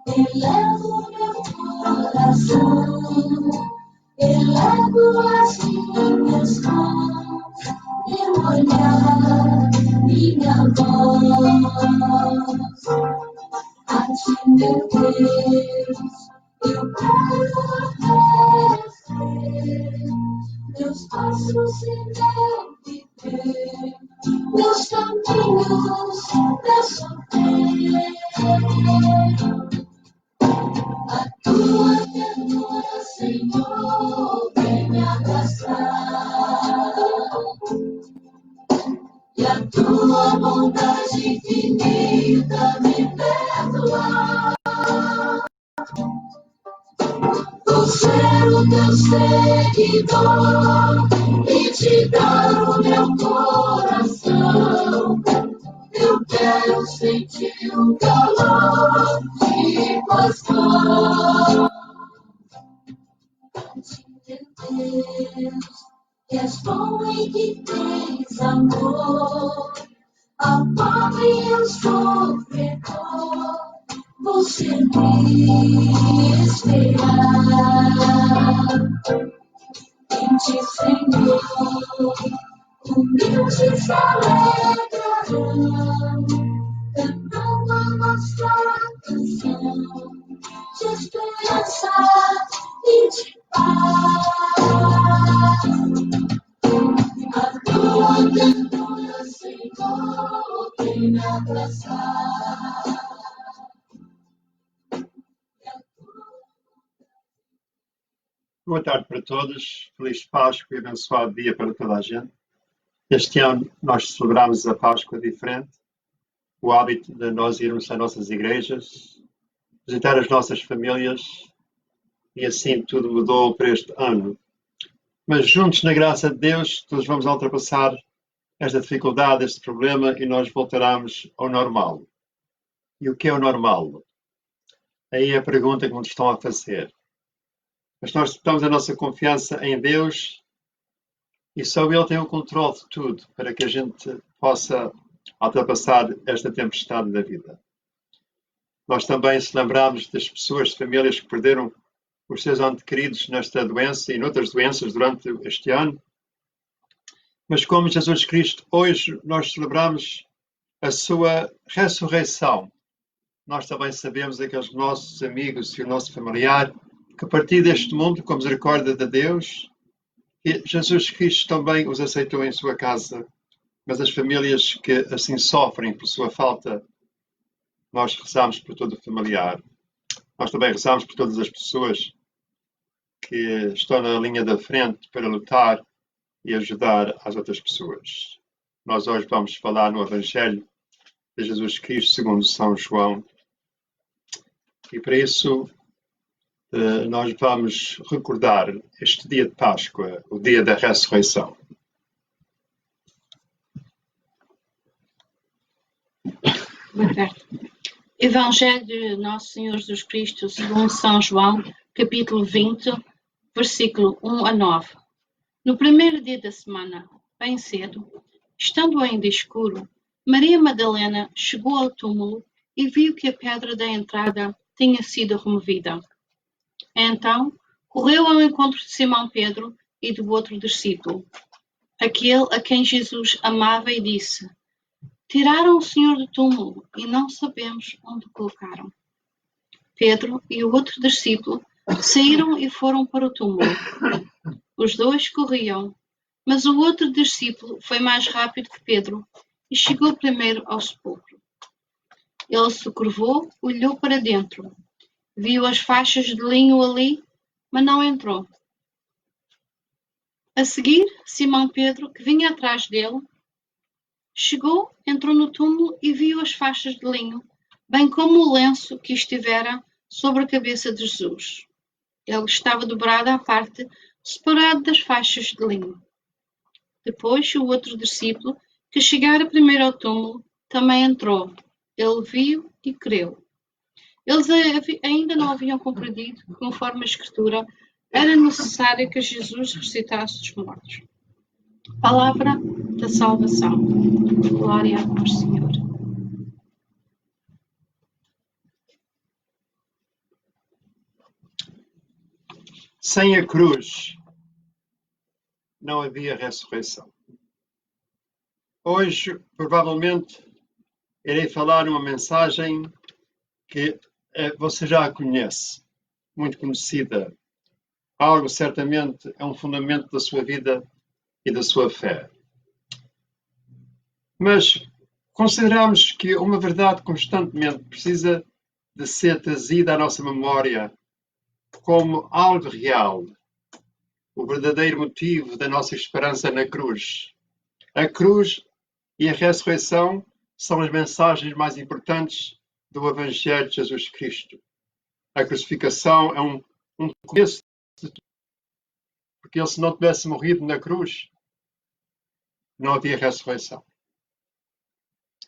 elevo meu coração, elevo as minhas mãos, meu olhar, minha voz, a ti, meu Deus, eu quero oferecer meus passos e meu viver, meus caminhos, meu sofrer. A tua ternura, Senhor, vem me abraçar, e a tua bondade infinita me perdoar. Vou ser o teu seguidor e te dar o meu coração. Eu quero sentir o calor de tuas mãos. Meu Deus, que és bom e que tens amor, ao pobre e ao sofredor, vou sempre esperar. Em ti, Senhor, humildes alegrarão, cantando a nossa canção de esperança e de paz. A tua ternura, Senhor, vem me abraçar. Boa tarde para todos, feliz Páscoa e abençoado dia para toda a gente. Este ano nós celebramos a Páscoa diferente, o hábito de nós irmos às nossas igrejas, visitar as nossas famílias, e assim tudo mudou para este ano. Mas juntos, na graça de Deus, todos vamos ultrapassar esta dificuldade, este problema, e nós voltaremos ao normal. E o que é o normal? Aí é a pergunta que nos estão a fazer. Mas nós depositamos a nossa confiança em Deus e só Ele tem o controle de tudo para que a gente possa ultrapassar esta tempestade da vida. Nós também se lembramos das pessoas, famílias que perderam os seus entes queridos nesta doença e noutras doenças durante este ano. Mas como Jesus Cristo, hoje nós celebramos a sua ressurreição. Nós também sabemos aqueles nossos amigos e o nosso familiar que a partir deste mundo, com a misericórdia de Deus, Jesus Cristo também os aceitou em sua casa. Mas as famílias que assim sofrem por sua falta, nós rezamos por todo o familiar. Nós também rezamos por todas as pessoas que estão na linha da frente para lutar e ajudar as outras pessoas. Nós hoje vamos falar no Evangelho de Jesus Cristo segundo São João. E para isso nós vamos recordar este dia de Páscoa, o dia da ressurreição. Boa tarde. Evangelho de Nosso Senhor Jesus Cristo, segundo São João, capítulo 20, versículo 1 a 9. No primeiro dia da semana, bem cedo, estando ainda escuro, Maria Madalena chegou ao túmulo e viu que a pedra da entrada tinha sido removida. Então, correu ao encontro de Simão Pedro e do outro discípulo, aquele a quem Jesus amava, e disse: Tiraram o Senhor do túmulo e não sabemos onde o colocaram. Pedro e o outro discípulo saíram e foram para o túmulo. Os dois corriam, mas o outro discípulo foi mais rápido que Pedro e chegou primeiro ao sepulcro. Ele se curvou, olhou para dentro, viu as faixas de linho ali, mas não entrou. A seguir, Simão Pedro, que vinha atrás dele, chegou, entrou no túmulo e viu as faixas de linho, bem como o lenço que estivera sobre a cabeça de Jesus. Ele estava dobrado à parte, separado das faixas de linho. Depois, o outro discípulo, que chegara primeiro ao túmulo, também entrou. Ele viu e creu. Eles ainda não haviam compreendido que, conforme a Escritura, era necessário que Jesus ressuscitasse dos mortos. Palavra da salvação. Glória ao Senhor. Sem a cruz, não havia ressurreição. Hoje, provavelmente, irei falar uma mensagem que você já a conhece, muito conhecida. Algo, certamente, é um fundamento da sua vida e da sua fé. Mas consideramos que uma verdade constantemente precisa de ser trazida à nossa memória como algo real, o verdadeiro motivo da nossa esperança na cruz. A cruz e a ressurreição são as mensagens mais importantes do Evangelho de Jesus Cristo. A crucificação é um começo de tudo, porque ele, se não tivesse morrido na cruz, não havia ressurreição.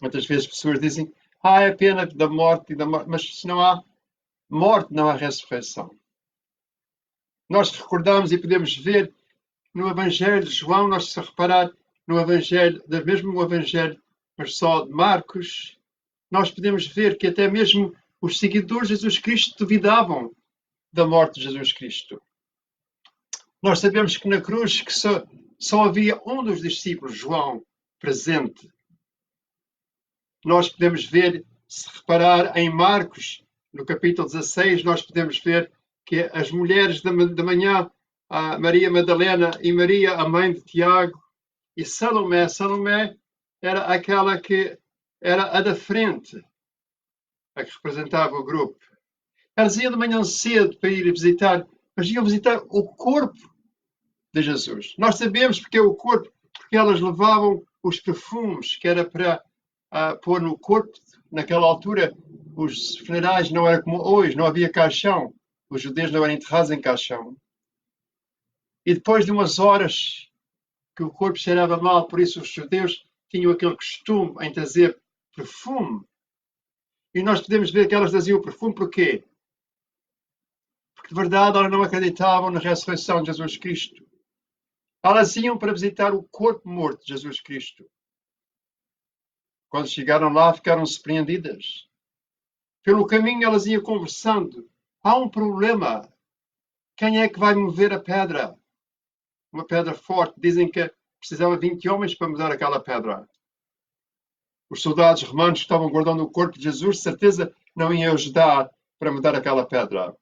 Muitas vezes as pessoas dizem, é pena da morte, mas se não há morte, não há ressurreição. Nós recordamos e podemos ver no Evangelho de João, nós se reparar no Evangelho, mesmo no Evangelho, mas só de Marcos, nós podemos ver que até mesmo os seguidores de Jesus Cristo duvidavam da morte de Jesus Cristo. Nós sabemos que na cruz que só havia um dos discípulos, João, presente. Nós podemos ver, se reparar em Marcos, no capítulo 16, nós podemos ver que as mulheres da manhã, a Maria Madalena e Maria, a mãe de Tiago, e Salomé era aquela que era a da frente, a que representava o grupo. Elas iam de manhã cedo para ir visitar, mas iam visitar o corpo de Jesus. Nós sabemos porque é o corpo, porque elas levavam os perfumes que era para pôr no corpo. Naquela altura, os funerais não eram como hoje, não havia caixão. Os judeus não eram enterrados em caixão. E depois de umas horas que o corpo cheirava mal, por isso os judeus tinham aquele costume em trazer perfume. E nós podemos ver que elas traziam o perfume porquê? Porque de verdade elas não acreditavam na ressurreição de Jesus Cristo. Elas iam para visitar o corpo morto de Jesus Cristo. Quando chegaram lá, ficaram surpreendidas. Pelo caminho, elas iam conversando. Há um problema. Quem é que vai mover a pedra? Uma pedra forte. Dizem que precisava de 20 homens para mudar aquela pedra. Os soldados romanos que estavam guardando o corpo de Jesus, certeza, não iam ajudar para mudar aquela pedra.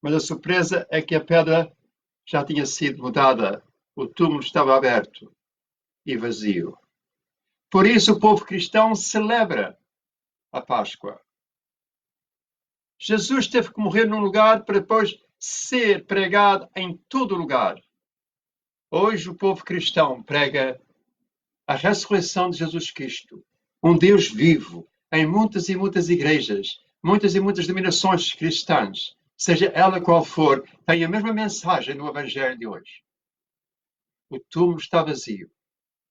Mas a surpresa é que a pedra já tinha sido mudada. O túmulo estava aberto e vazio. Por isso o povo cristão celebra a Páscoa. Jesus teve que morrer num lugar para depois ser pregado em todo lugar. Hoje o povo cristão prega a ressurreição de Jesus Cristo, um Deus vivo, em muitas e muitas igrejas, muitas e muitas denominações cristãs, seja ela qual for, tem a mesma mensagem no Evangelho de hoje. O túmulo está vazio.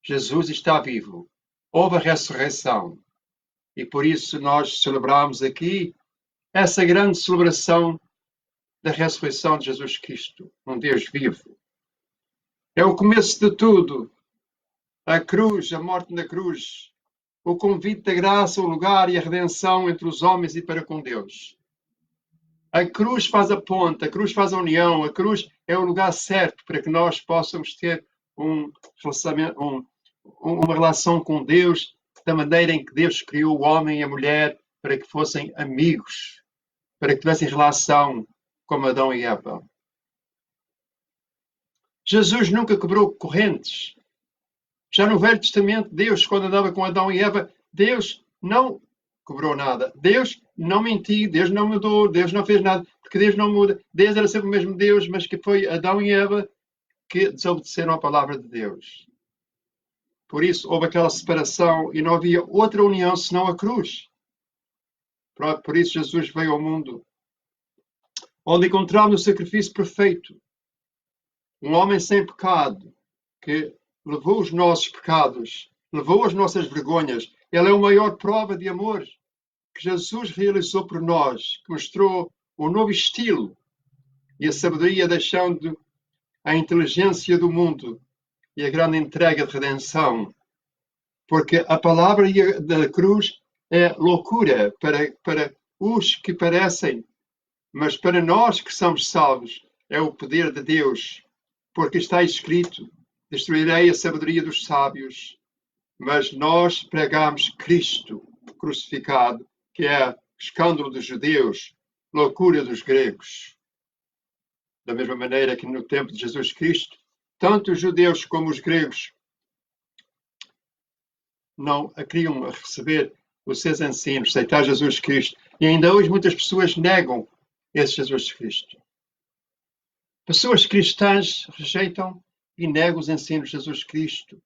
Jesus está vivo. Houve a ressurreição. E por isso nós celebramos aqui essa grande celebração da ressurreição de Jesus Cristo, um Deus vivo. É o começo de tudo. A cruz, a morte na cruz, o convite da graça, o lugar e a redenção entre os homens e para com Deus. A cruz faz a ponte, a cruz faz a união, a cruz é o lugar certo para que nós possamos ter uma relação com Deus da maneira em que Deus criou o homem e a mulher para que fossem amigos, para que tivessem relação como Adão e Eva. Jesus nunca quebrou correntes. Já no Velho Testamento, Deus, quando andava com Adão e Eva, Deus não quebrou nada. Deus não mentiu, Deus não mudou, Deus não fez nada, porque Deus não muda. Deus era sempre o mesmo Deus, mas que foi Adão e Eva que desobedeceram a palavra de Deus. Por isso, houve aquela separação e não havia outra união senão a cruz. Por isso, Jesus veio ao mundo, onde encontramos o sacrifício perfeito. Um homem sem pecado, que levou os nossos pecados, levou as nossas vergonhas. Ele é a maior prova de amor que Jesus realizou por nós, que mostrou o novo estilo e a sabedoria, deixando a inteligência do mundo e a grande entrega de redenção. Porque a palavra da cruz é loucura para os que parecem Mas para nós que somos salvos, é o poder de Deus, porque está escrito: destruirei a sabedoria dos sábios. Mas nós pregamos Cristo crucificado, que é escândalo dos judeus, loucura dos gregos. Da mesma maneira que no tempo de Jesus Cristo, tanto os judeus como os gregos não queriam receber os seus ensinos, aceitar Jesus Cristo. E ainda hoje muitas pessoas negam esse Jesus Cristo. Pessoas cristãs rejeitam e negam os ensinos de Jesus Cristo.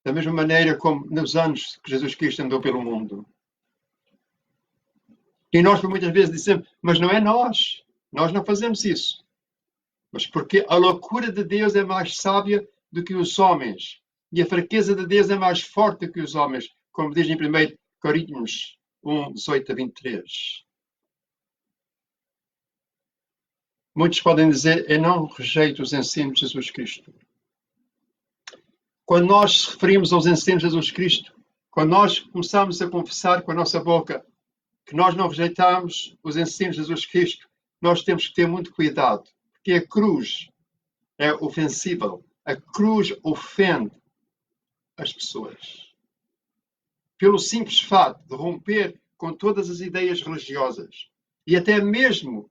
Da mesma maneira como nos anos que Jesus Cristo andou pelo mundo. E nós por muitas vezes dizemos, mas não é nós. Nós não fazemos isso. Mas porque a loucura de Deus é mais sábia do que os homens. E a fraqueza de Deus é mais forte do que os homens. Como diz em 1 Coríntios 1, 18 a 23. Muitos podem dizer, eu não rejeito os ensinos de Jesus Cristo. Quando nós referimos aos ensinos de Jesus Cristo, quando nós começamos a confessar com a nossa boca que nós não rejeitamos os ensinos de Jesus Cristo, nós temos que ter muito cuidado, porque a cruz é ofensível. A cruz ofende as pessoas. Pelo simples fato de romper com todas as ideias religiosas. E até mesmo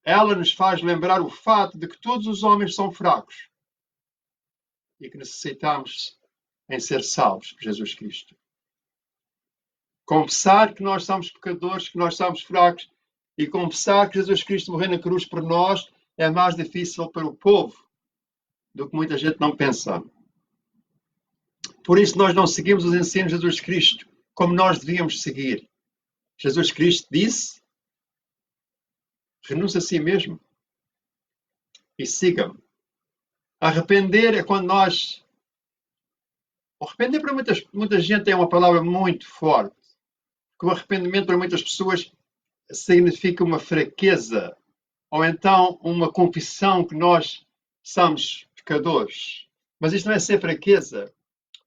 ela nos faz lembrar o fato de que todos os homens são fracos e que necessitamos em ser salvos por Jesus Cristo. Confessar que nós somos pecadores, que nós somos fracos, e confessar que Jesus Cristo morreu na cruz por nós é mais difícil para o povo do que muita gente não pensa. Por isso nós não seguimos os ensinos de Jesus Cristo como nós devíamos seguir. Jesus Cristo disse, renuncie a si mesmo e siga-me. Arrepender é quando nós... Arrepender para muita gente é uma palavra muito forte. Porque o arrependimento para muitas pessoas significa uma fraqueza. Ou então uma confissão que nós somos pecadores. Mas isto não é ser fraqueza.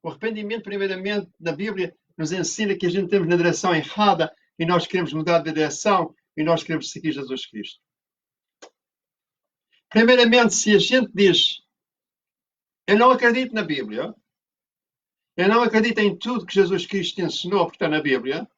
O arrependimento, primeiramente, na Bíblia, nos ensina que a gente temos na direção errada e nós queremos mudar de direção e nós queremos seguir Jesus Cristo. Primeiramente, se a gente diz eu não acredito na Bíblia, eu não acredito em tudo que Jesus Cristo ensinou porque está na Bíblia,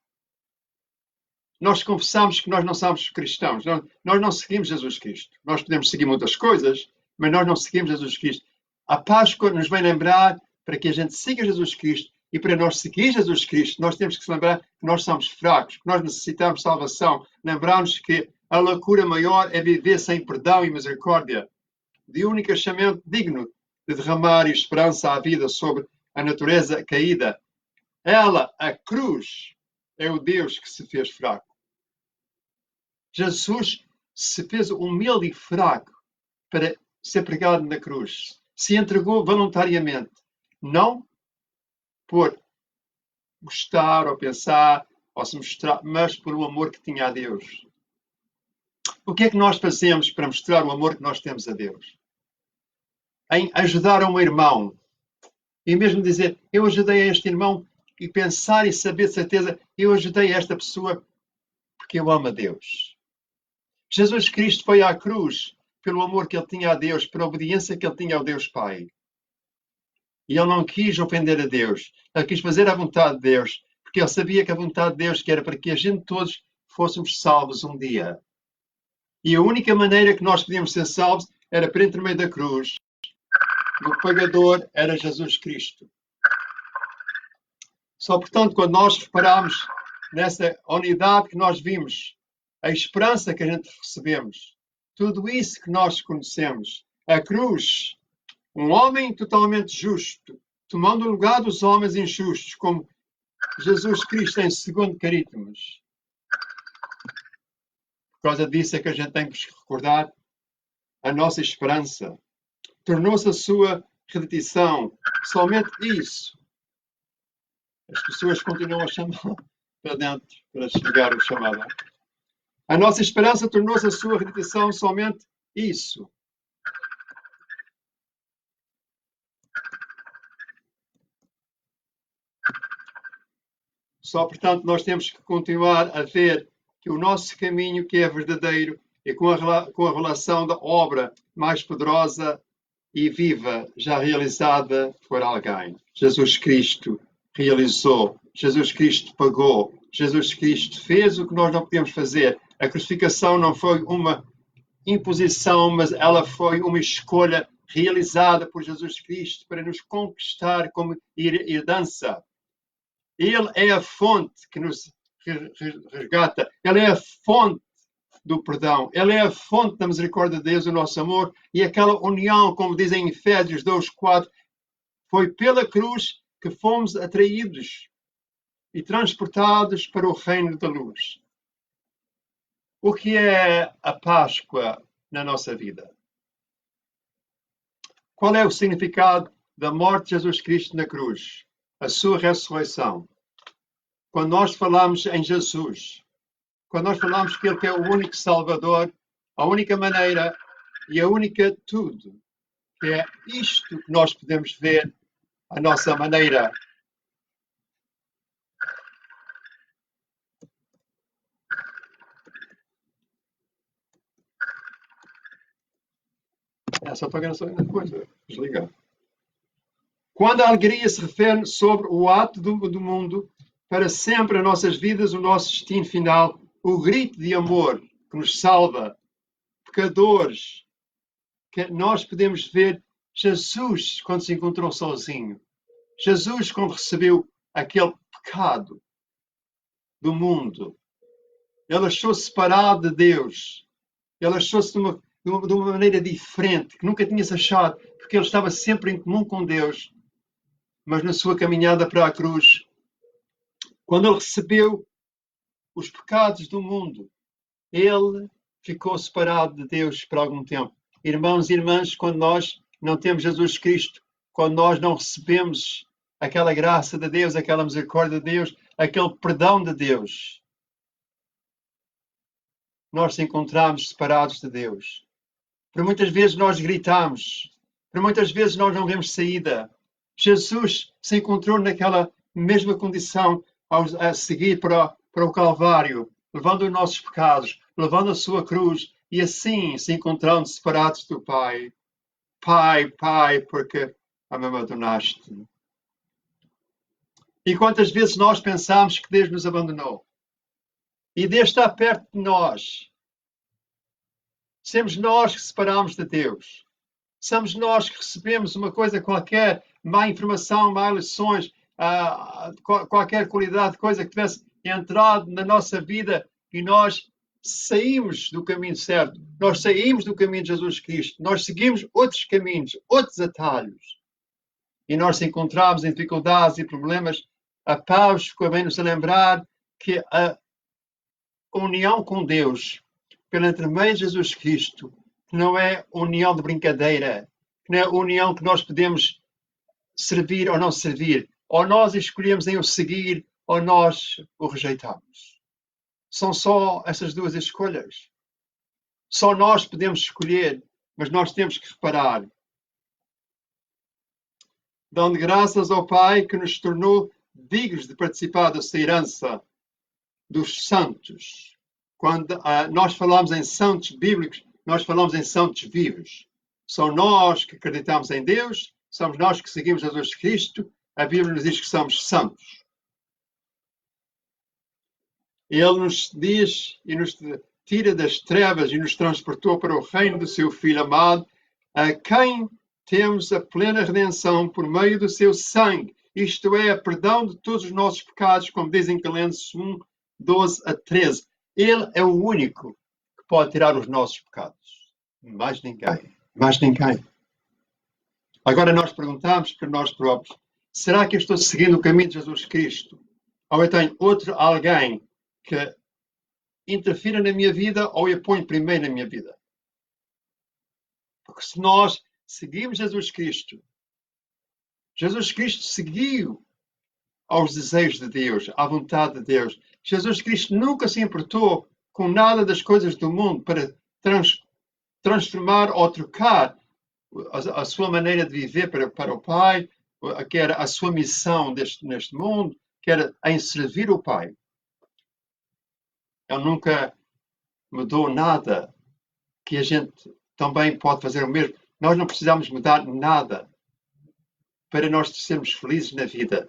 nós confessamos que nós não somos cristãos. Nós não seguimos Jesus Cristo. Nós podemos seguir muitas coisas, mas nós não seguimos Jesus Cristo. A Páscoa nos vem lembrar para que a gente siga Jesus Cristo e para nós seguir Jesus Cristo, nós temos que se lembrar que nós somos fracos, que nós necessitamos salvação. Lembrarmos que a loucura maior é viver sem perdão e misericórdia. De único chamamento digno de derramar esperança à vida sobre a natureza caída. Ela, a cruz, é o Deus que se fez fraco. Jesus se fez humilde e fraco para ser pregado na cruz. Se entregou voluntariamente. Não por gostar ou pensar ou se mostrar, mas por o amor que tinha a Deus. O que é que nós fazemos para mostrar o amor que nós temos a Deus? Em ajudar um irmão. E mesmo dizer, eu ajudei este irmão e pensar e saber de certeza, eu ajudei esta pessoa porque eu amo a Deus. Jesus Cristo foi à cruz pelo amor que ele tinha a Deus, pela obediência que ele tinha ao Deus Pai. E ele não quis ofender a Deus. Ele quis fazer a vontade de Deus, porque ele sabia que a vontade de Deus que era para que a gente todos fôssemos salvos um dia. E a única maneira que nós podíamos ser salvos era por intermédio da cruz. E o pagador era Jesus Cristo. Só, portanto, quando nós reparamos nessa unidade que nós vimos, a esperança que a gente recebemos, tudo isso que nós conhecemos, a cruz, um homem totalmente justo, tomando o lugar dos homens injustos, como Jesus Cristo em 2 Coríntios. Por causa disso é que a gente tem que recordar a nossa esperança. Tornou-se a sua redenção. Somente isso. As pessoas continuam a chamar para dentro, para chegar o chamado. A nossa esperança tornou-se a sua redenção, somente isso. Só, portanto, nós temos que continuar a ver que o nosso caminho que é verdadeiro e com a relação da obra mais poderosa e viva já realizada por alguém. Jesus Cristo realizou, Jesus Cristo pagou, Jesus Cristo fez o que nós não podíamos fazer. A crucificação não foi uma imposição, mas ela foi uma escolha realizada por Jesus Cristo para nos conquistar como herança. Ele é a fonte que nos resgata, ele é a fonte do perdão, ele é a fonte da misericórdia de Deus, o nosso amor, e aquela união, como dizem em Efésios 2:4, foi pela cruz que fomos atraídos e transportados para o reino da luz. O que é a Páscoa na nossa vida? Qual é o significado da morte de Jesus Cristo na cruz? A sua ressurreição. Quando nós falamos em Jesus, quando nós falamos que Ele é o único Salvador, a única maneira e a única tudo, que é isto que nós podemos ver a nossa maneira. Só estou a uma coisa, desligar. Quando a alegria se refere sobre o ato do mundo, para sempre as nossas vidas, o nosso destino final, o grito de amor que nos salva, pecadores, que nós podemos ver Jesus quando se encontrou sozinho. Jesus quando recebeu aquele pecado do mundo. Ele achou-se separado de Deus. Ele achou-se de uma maneira diferente, que nunca tinha se achado, porque ele estava sempre em comum com Deus. Mas na sua caminhada para a cruz, quando ele recebeu os pecados do mundo, ele ficou separado de Deus por algum tempo. Irmãos e irmãs, quando nós não temos Jesus Cristo, quando nós não recebemos aquela graça de Deus, aquela misericórdia de Deus, aquele perdão de Deus, nós nos encontramos separados de Deus. Por muitas vezes nós gritamos, por muitas vezes nós não vemos saída. Jesus se encontrou naquela mesma condição a seguir para o Calvário, levando os nossos pecados, levando a sua cruz, e assim se encontrando separados do Pai. Pai, Pai, porque me abandonaste. E quantas vezes nós pensamos que Deus nos abandonou? E Deus está perto de nós. Somos nós que separamos de Deus. Somos nós que recebemos uma coisa qualquer, má informação, má lições, qualquer qualidade de coisa que tivesse entrado na nossa vida e nós saímos do caminho certo. Nós saímos do caminho de Jesus Cristo. Nós seguimos outros caminhos, outros atalhos. E nós se encontramos em dificuldades e problemas. A paz ficou bem nos a lembrar que a união com Deus, pelo intermédio de Jesus Cristo, que não é união de brincadeira, que não é união que nós podemos servir ou não servir, ou nós escolhemos em o seguir ou nós o rejeitamos. São só essas duas escolhas. Só nós podemos escolher, mas nós temos que reparar. Dando graças ao Pai que nos tornou dignos de participar dessa herança dos santos. Quando nós falamos em santos bíblicos, nós falamos em santos vivos. São nós que acreditamos em Deus, somos nós que seguimos Jesus Cristo. A Bíblia nos diz que somos santos. Ele nos diz e nos tira das trevas e nos transportou para o reino do seu Filho amado, a quem temos a plena redenção por meio do seu sangue. Isto é, a perdão de todos os nossos pecados, como dizem Colossenses 1, 12 a 13. Ele é o único que pode tirar os nossos pecados. Mais ninguém. Mais ninguém. Agora nós perguntamos para nós próprios, será que eu estou seguindo o caminho de Jesus Cristo? Ou eu tenho outro alguém que interfira na minha vida ou eu ponho primeiro na minha vida? Porque se nós seguimos Jesus Cristo seguiu aos desejos de Deus, à vontade de Deus. Jesus Cristo nunca se importou com nada das coisas do mundo para transformar ou trocar a sua maneira de viver para o Pai, que era a sua missão neste mundo, que era em servir o Pai. Ele nunca mudou nada, que a gente também pode fazer o mesmo. Nós não precisamos mudar nada para nós sermos felizes na vida,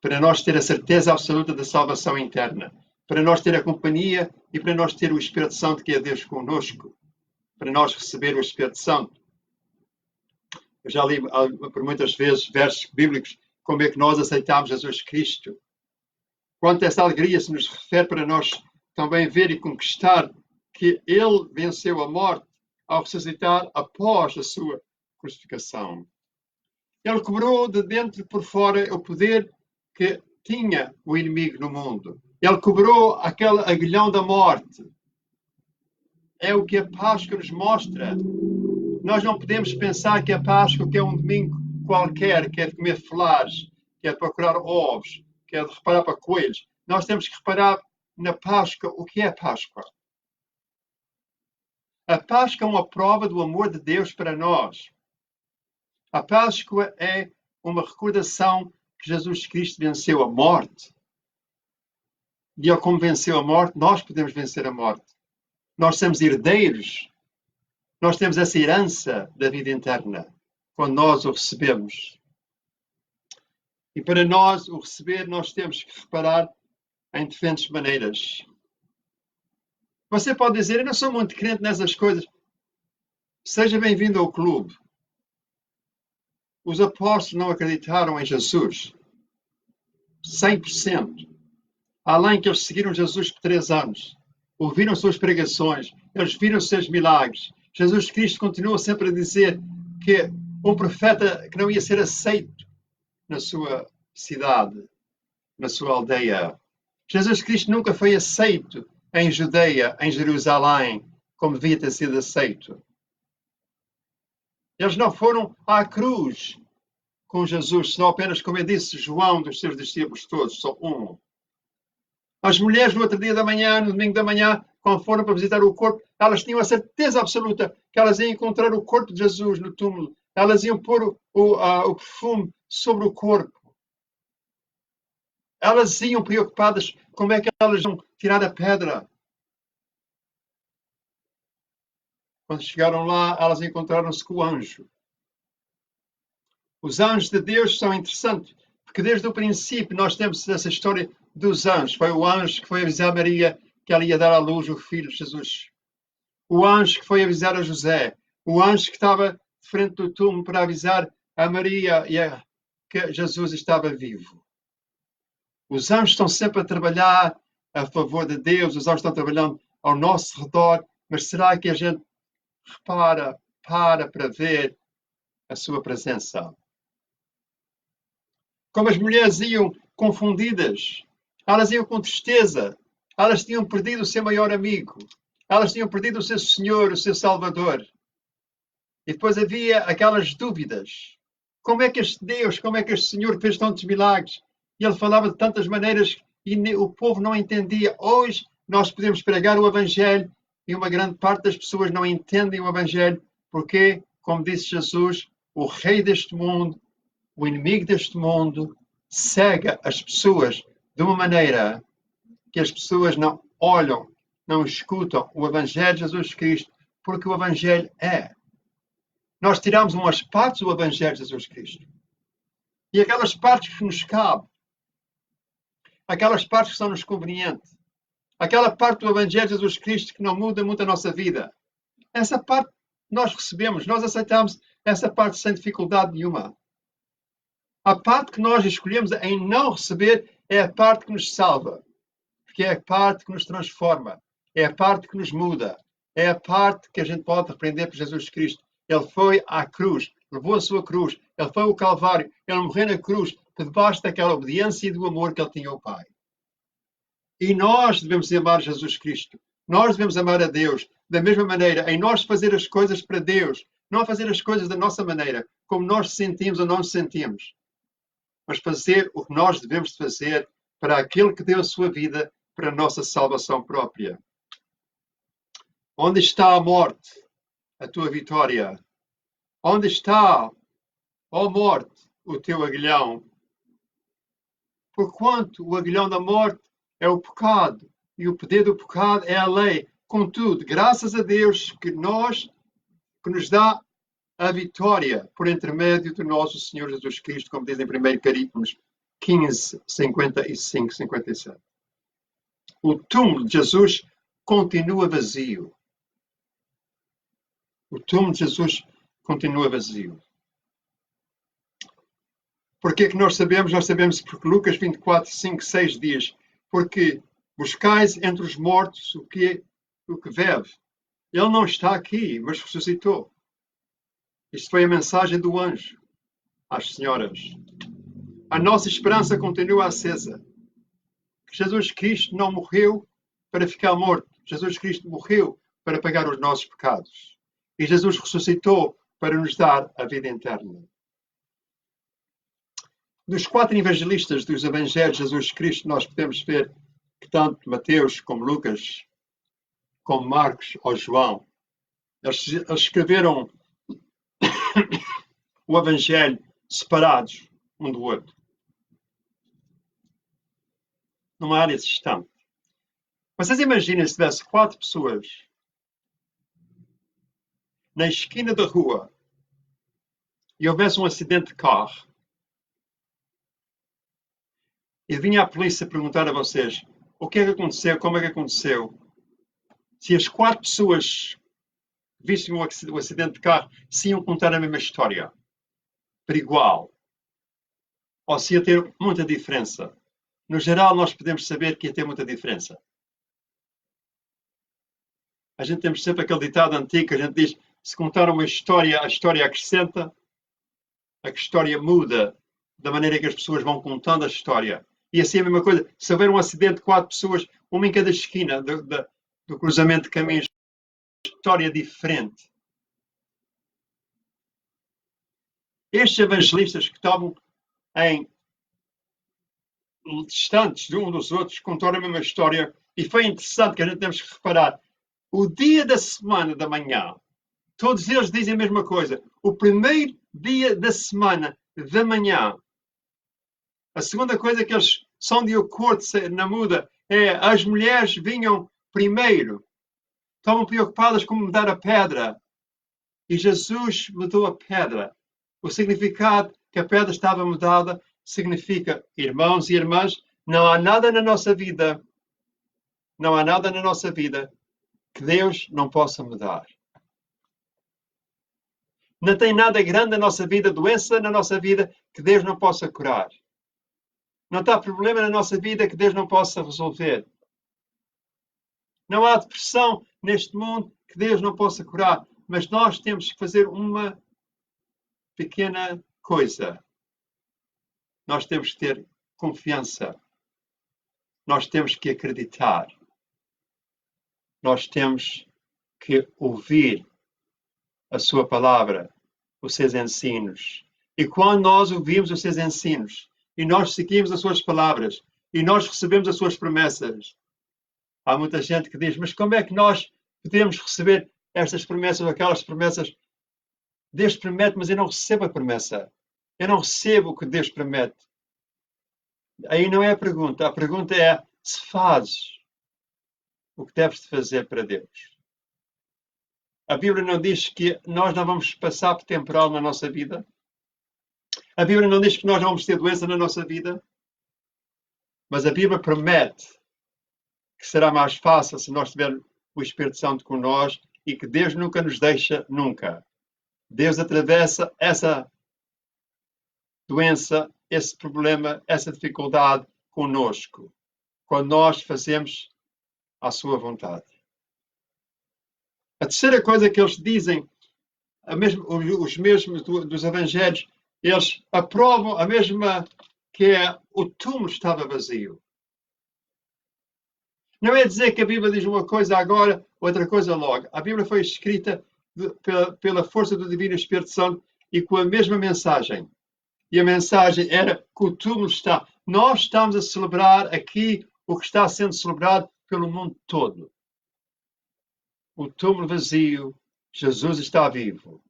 para nós ter a certeza absoluta da salvação interna, para nós ter a companhia e para nós ter o Espírito Santo que é Deus conosco, para nós receber o Espírito Santo. Eu já li por muitas vezes versos bíblicos como é que nós aceitamos Jesus Cristo. Quanto essa alegria se nos refere para nós também ver e conquistar que Ele venceu a morte ao ressuscitar após a sua crucificação. Ele quebrou de dentro por fora o poder que tinha o inimigo no mundo. Ele quebrou aquele aguilhão da morte. É o que a Páscoa nos mostra. Nós não podemos pensar que a Páscoa que é um domingo qualquer, que é de comer flores, que é de procurar ovos, que é de reparar para coelhos. Nós temos que reparar na Páscoa o que é a Páscoa. A Páscoa é uma prova do amor de Deus para nós. A Páscoa é uma recordação que Jesus Cristo venceu a morte. E ele, como venceu a morte, nós podemos vencer a morte. Nós somos herdeiros. Nós temos essa herança da vida eterna quando nós o recebemos. E para nós o receber, nós temos que reparar em diferentes maneiras. Você pode dizer, eu não sou muito crente nessas coisas. Seja bem-vindo ao clube. Os apóstolos não acreditaram em Jesus. 100%. Além que eles seguiram Jesus por 3 anos. Ouviram suas pregações. Eles viram os seus milagres. Jesus Cristo continua sempre a dizer que um profeta que não ia ser aceito na sua cidade, na sua aldeia. Jesus Cristo nunca foi aceito em Judeia, em Jerusalém, como devia ter sido aceito. Eles não foram à cruz com Jesus, senão apenas, como eu disse, João dos seus discípulos todos, só um. As mulheres no outro dia da manhã, no domingo da manhã, quando foram para visitar o corpo, elas tinham a certeza absoluta que elas iam encontrar o corpo de Jesus no túmulo. Elas iam pôr o perfume sobre o corpo. Elas iam preocupadas como é que elas vão tirar a pedra. Quando chegaram lá, elas encontraram-se com o anjo. Os anjos de Deus são interessantes, porque desde o princípio nós temos essa história dos anjos. Foi o anjo que foi avisar Maria que ela ia dar à luz o filho Jesus. O anjo que foi avisar a José. O anjo que estava de frente do túmulo para avisar a Maria que Jesus estava vivo. Os anjos estão sempre a trabalhar a favor de Deus. Os anjos estão trabalhando ao nosso redor. Mas será que a gente para ver a sua presença? Como as mulheres iam confundidas, elas iam com tristeza, elas tinham perdido o seu maior amigo, elas tinham perdido o seu Senhor, o seu Salvador. E depois havia aquelas dúvidas. Como é que este Deus, como é que este Senhor fez tantos milagres? E ele falava de tantas maneiras e o povo não entendia. Hoje nós podemos pregar o Evangelho e uma grande parte das pessoas não entendem o Evangelho porque, como disse Jesus, o rei deste mundo, o inimigo deste mundo, cega as pessoas de uma maneira que as pessoas não olham, não escutam o Evangelho de Jesus Cristo, porque o Evangelho é. Nós tiramos umas partes do Evangelho de Jesus Cristo. E aquelas partes que nos cabem, aquelas partes que são-nos convenientes, aquela parte do Evangelho de Jesus Cristo que não muda muito a nossa vida, essa parte nós recebemos, nós aceitamos essa parte sem dificuldade nenhuma. A parte que nós escolhemos em não receber é a parte que nos salva, porque é a parte que nos transforma, é a parte que nos muda, é a parte que a gente pode repreender por Jesus Cristo. Ele foi à cruz, levou a sua cruz, ele foi ao Calvário, ele morreu na cruz, debaixo daquela obediência e do amor que ele tinha ao Pai. E nós devemos amar Jesus Cristo, nós devemos amar a Deus, da mesma maneira, em nós fazer as coisas para Deus, não fazer as coisas da nossa maneira, como nós sentimos ou não sentimos, mas fazer o que nós devemos fazer para aquele que deu a sua vida para a nossa salvação própria. Onde está a morte, a tua vitória? Onde está, ó morte, o teu aguilhão? Porquanto o aguilhão da morte é o pecado, e o poder do pecado é a lei. Contudo, graças a Deus que nos dá a vitória por intermédio do nosso Senhor Jesus Cristo, como diz em 1 Coríntios 15, 55, 57. O túmulo de Jesus continua vazio. O túmulo de Jesus continua vazio. Por que é que nós sabemos? Nós sabemos porque Lucas 24, 5, 6 diz: porque buscais entre os mortos o que vive. Ele não está aqui, mas ressuscitou. Isto foi a mensagem do anjo às senhoras. A nossa esperança continua acesa. Jesus Cristo não morreu para ficar morto. Jesus Cristo morreu para pagar os nossos pecados. E Jesus ressuscitou para nos dar a vida eterna. Dos 4 evangelistas dos evangelhos de Jesus Cristo, nós podemos ver que tanto Mateus como Lucas, como Marcos ou João, eles escreveram o evangelho separados um do outro, numa área distante. Vocês imaginem se tivesse 4 pessoas na esquina da rua e houvesse um acidente de carro e vinha a polícia perguntar a vocês o que é que aconteceu, como é que aconteceu. Se as 4 pessoas vissem o acidente de carro, se iam contar a mesma história, por igual, ou se ia ter muita diferença. No geral, nós podemos saber que ia ter muita diferença. A gente temos sempre aquele ditado antigo que a gente diz: se contar uma história, a história acrescenta, a história muda da maneira que as pessoas vão contando a história. E assim é a mesma coisa. Se houver um acidente de 4 pessoas, uma em cada esquina do cruzamento de caminhos, história diferente. Estes evangelistas que estavam distantes de um dos outros contaram a mesma história. E foi interessante que a gente temos que reparar. O dia da semana da manhã, todos eles dizem a mesma coisa. O primeiro dia da semana da manhã. A segunda coisa que eles são de acordo na muda é as mulheres vinham primeiro. Estavam preocupadas com mudar a pedra. E Jesus mudou a pedra. O significado que a pedra estava mudada significa, irmãos e irmãs, não há nada na nossa vida que Deus não possa mudar. Não tem nada grande na nossa vida, doença na nossa vida, que Deus não possa curar. Não está problema na nossa vida que Deus não possa resolver. Não há depressão neste mundo que Deus não possa curar. Mas nós temos que fazer uma pequena coisa. Nós temos que ter confiança. Nós temos que acreditar. Nós temos que ouvir a sua palavra, os seus ensinos. E quando nós ouvimos os seus ensinos, e nós seguimos as suas palavras, e nós recebemos as suas promessas, há muita gente que diz: mas como é que nós podemos receber estas promessas ou aquelas promessas? Deus promete, mas eu não recebo a promessa. Eu não recebo o que Deus promete. Aí não é a pergunta. A pergunta é se fazes o que deves de fazer para Deus. A Bíblia não diz que nós não vamos passar por temporal na nossa vida. A Bíblia não diz que nós não vamos ter doença na nossa vida. Mas a Bíblia promete que será mais fácil se nós tivermos o Espírito Santo connosco e que Deus nunca nos deixa, nunca. Deus atravessa essa doença, esse problema, essa dificuldade conosco, quando nós fazemos a sua vontade. A terceira coisa que eles dizem, os mesmos dos evangelhos, eles aprovam a mesma, que é o túmulo estava vazio. Não é dizer que a Bíblia diz uma coisa agora, outra coisa logo. A Bíblia foi escrita pela força do Divino Espírito Santo e com a mesma mensagem. E a mensagem era que o túmulo está. Nós estamos a celebrar aqui o que está sendo celebrado pelo mundo todo. O túmulo vazio, Jesus está vivo.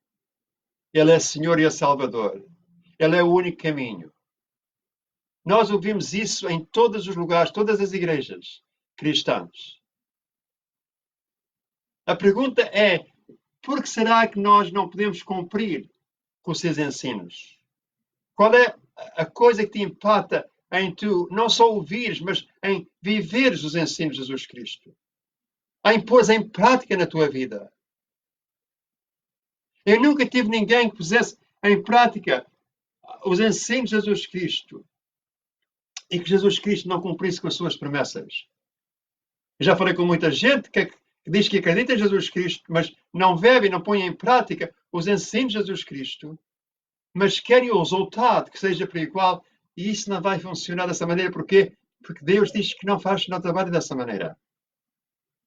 Ele é Senhor e é Salvador. Ele é o único caminho. Nós ouvimos isso em todos os lugares, todas as igrejas. cristãs. A pergunta é, por que será que nós não podemos cumprir com os seus ensinos? Qual é a coisa que te impacta em tu não só ouvires, mas em viveres os ensinos de Jesus Cristo? Em pôr em prática na tua vida? Eu nunca tive ninguém que pusesse em prática os ensinos de Jesus Cristo e que Jesus Cristo não cumprisse com as suas promessas. Eu já falei com muita gente que diz que acredita em Jesus Cristo, mas não vive e não põe em prática os ensinos de Jesus Cristo, mas querem o resultado que seja para igual, e isso não vai funcionar dessa maneira. Porquê? Porque Deus diz que não trabalha dessa maneira.